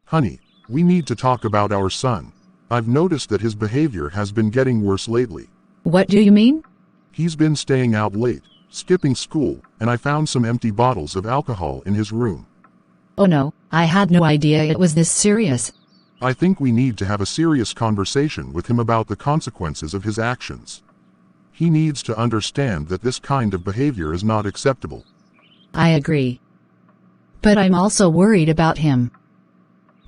Honey, we need to talk about our son. I've noticed that his behavior has been getting worse lately. What do you mean? He's been staying out late, skipping school, and I found some empty bottles of alcohol in his room. Oh no, I had no idea it was this serious. I think we need to have a serious conversation with him about the consequences of his actions. He needs to understand that this kind of behavior is not acceptable. I agree. But I'm also worried about him.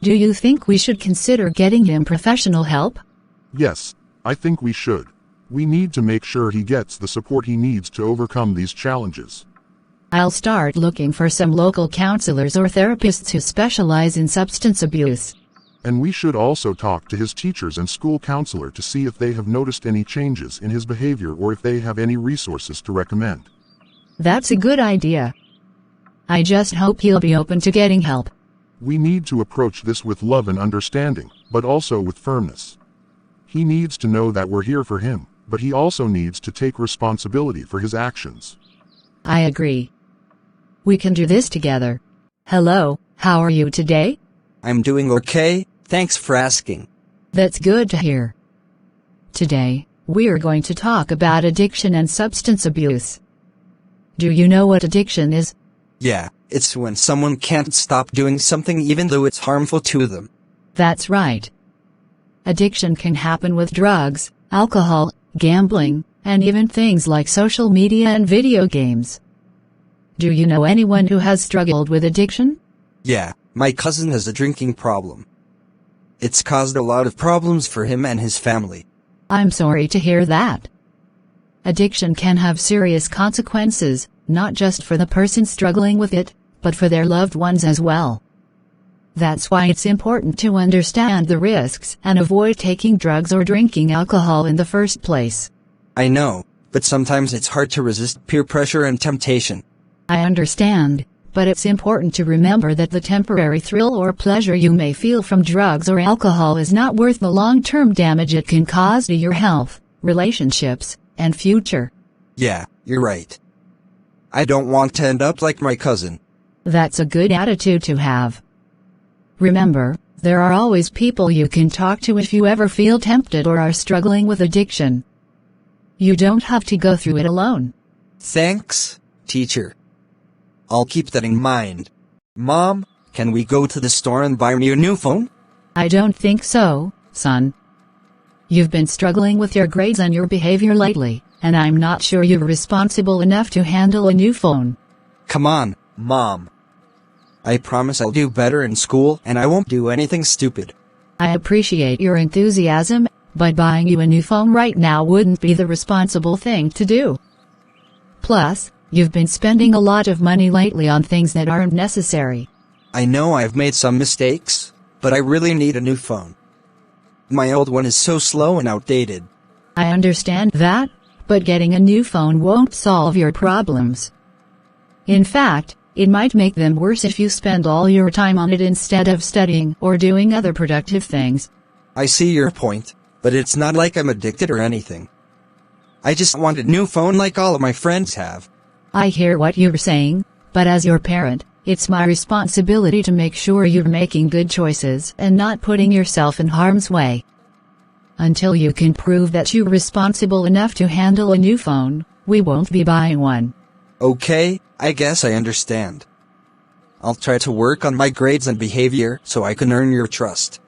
Do you think we should consider getting him professional help? Yes, I think we should. We need to make sure he gets the support he needs to overcome these challenges. I'll start looking for some local counselors or therapists who specialize in substance abuse. And we should also talk to his teachers and school counselor to see if they have noticed any changes in his behavior or if they have any resources to recommend. That's a good idea. I just hope he'll be open to getting help. We need to approach this with love and understanding, but also with firmness. He needs to know that we're here for him, but he also needs to take responsibility for his actions. I agree. We can do this together. Hello, how are you today? I'm doing okay, thanks for asking. That's good to hear. Today, we're going to talk about addiction and substance abuse. Do you know what addiction is? Yeah, it's when someone can't stop doing something even though it's harmful to them. That's right. Addiction can happen with drugs, alcohol, gambling, and even things like social media and video games. Do you know anyone who has struggled with addiction? Yeah, my cousin has a drinking problem. It's caused a lot of problems for him and his family. I'm sorry to hear that. Addiction can have serious consequences, not just for the person struggling with it, but for their loved ones as well. That's why it's important to understand the risks and avoid taking drugs or drinking alcohol in the first place. I know, but sometimes it's hard to resist peer pressure and temptation. I understand, but it's important to remember that the temporary thrill or pleasure you may feel from drugs or alcohol is not worth the long-term damage it can cause to your health, relationships, and future. Yeah, you're right. I don't want to end up like my cousin. That's a good attitude to have. Remember, there are always people you can talk to if you ever feel tempted or are struggling with addiction. You don't have to go through it alone. Thanks, teacher. I'll keep that in mind. Mom, can we go to the store and buy me a new phone? I don't think so, son. You've been struggling with your grades and your behavior lately, and I'm not sure you're responsible enough to handle a new phone. Come on, Mom. I promise I'll do better in school and I won't do anything stupid. I appreciate your enthusiasm, but buying you a new phone right now wouldn't be the responsible thing to do. Plus, you've been spending a lot of money lately on things that aren't necessary. I know I've made some mistakes, but I really need a new phone. My old one is so slow and outdated. I understand that, but getting a new phone won't solve your problems. In fact, it might make them worse if you spend all your time on it instead of studying or doing other productive things. I see your point, but it's not like I'm addicted or anything. I just want a new phone like all of my friends have. I hear what you're saying, but as your parent, it's my responsibility to make sure you're making good choices and not putting yourself in harm's way. Until you can prove that you're responsible enough to handle a new phone, we won't be buying one. Okay, I guess I understand. I'll try to work on my grades and behavior so I can earn your trust.